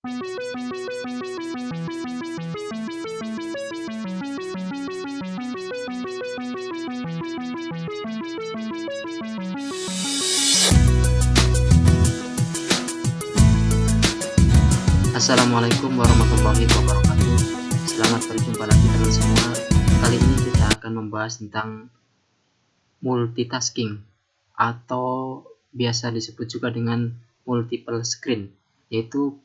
Assalamualaikum warahmatullahi wabarakatuh. Selamat berjumpa lagi teman semua. Kali ini kita akan membahas tentang multitasking atau biasa disebut juga dengan multiple screen, yaitu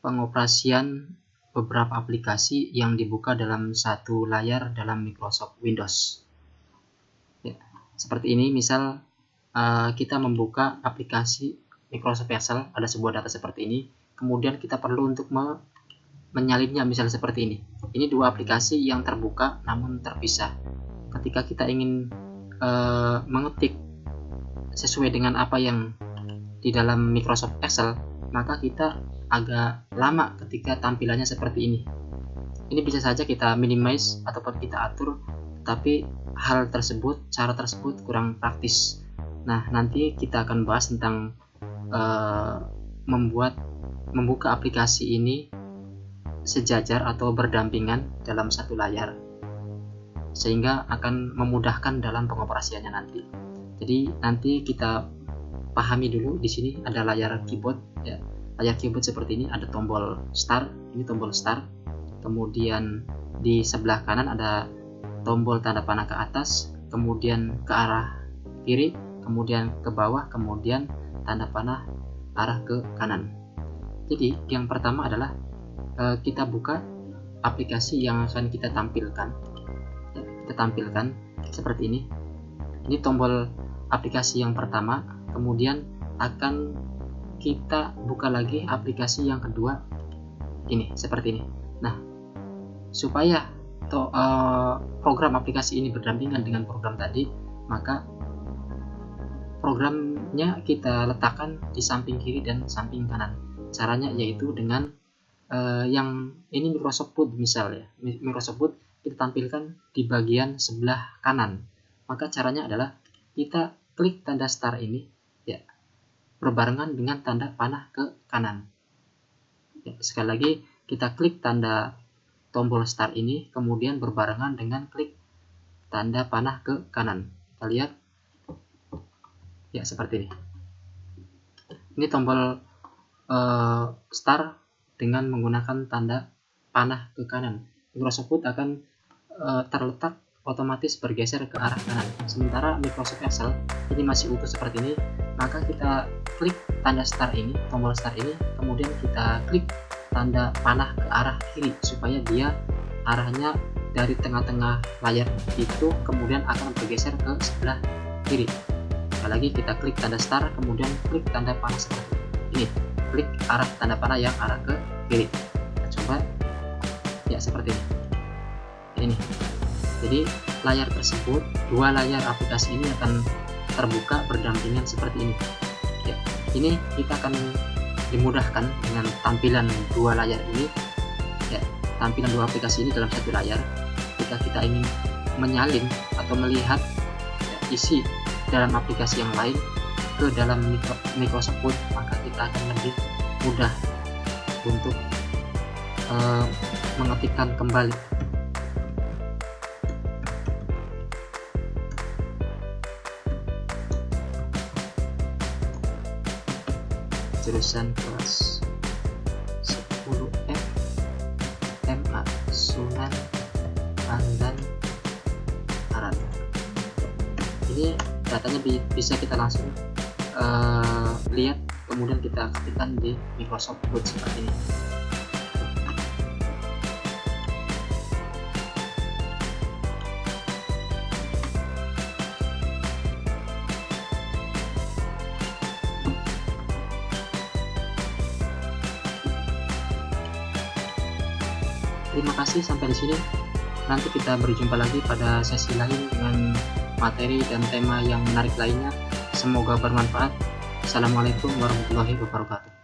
pengoperasian beberapa aplikasi yang dibuka dalam satu layar dalam Microsoft Windows. Ya, seperti ini, misal kita membuka aplikasi Microsoft Excel, ada sebuah data seperti ini. Kemudian kita perlu untuk menyalinnya, misalnya seperti ini. Ini dua aplikasi yang terbuka namun terpisah. Ketika kita ingin mengetik sesuai dengan apa yang di dalam Microsoft Excel, maka kita agak lama ketika tampilannya seperti ini. Ini bisa saja kita minimize ataupun kita atur, tapi cara tersebut kurang praktis. Nah, nanti kita akan bahas tentang membuka aplikasi ini sejajar atau berdampingan dalam satu layar, sehingga akan memudahkan dalam pengoperasiannya nanti. Jadi nanti kita pahami dulu. Di sini ada layar keyboard, ya. Layar keyboard seperti ini, ada tombol start, ini tombol start. Kemudian di sebelah kanan ada tombol tanda panah ke atas, kemudian ke arah kiri, kemudian ke bawah, kemudian tanda panah arah ke kanan. Jadi yang pertama adalah kita buka aplikasi yang akan kita tampilkan. Ya, kita tampilkan seperti ini. Ini tombol aplikasi yang pertama. Kemudian akan kita buka lagi aplikasi yang kedua. Ini seperti ini. Nah, supaya program aplikasi ini berdampingan dengan program tadi, maka programnya kita letakkan di samping kiri dan samping kanan. Caranya yaitu dengan yang ini Microsoft Word, misalnya Microsoft Word kita tampilkan di bagian sebelah kanan. Maka caranya adalah kita klik tanda star ini, ya, berbarengan dengan tanda panah ke kanan. Ya, sekali lagi kita klik tanda tombol start ini, kemudian berbarengan dengan klik tanda panah ke kanan. Kita lihat, ya, seperti ini. Ini tombol start dengan menggunakan tanda panah ke kanan. Microsoft Word akan terletak otomatis bergeser ke arah kanan. Sementara Microsoft Excel ini masih utuh seperti ini, maka kita klik tanda start ini, tombol start ini, kemudian kita klik tanda panah ke arah kiri supaya dia arahnya dari tengah-tengah layar itu kemudian akan bergeser ke sebelah kiri. Sekali lagi kita klik tanda start, kemudian klik tanda panah seperti ini. Klik arah tanda panah yang arah ke kiri. Kita coba, ya, seperti ini. Jadi layar tersebut, dua layar aplikasi ini akan terbuka berdampingan seperti ini. Ya, ini kita akan dimudahkan dengan tampilan dua layar ini. Ya, tampilan dua aplikasi ini dalam satu layar. Jika kita ingin menyalin atau melihat, ya, isi dalam aplikasi yang lain ke dalam Microsoft Word, maka kita akan lebih mudah untuk mengetikkan kembali. Jurusan kelas 10F MA Sunan Pandan Arab. Ini datanya bisa kita langsung lihat, kemudian kita ketikkan di Microsoft Word seperti ini. Terima kasih sampai di sini. Nanti kita berjumpa lagi pada sesi lain dengan materi dan tema yang menarik lainnya. Semoga bermanfaat. Assalamualaikum warahmatullahi wabarakatuh.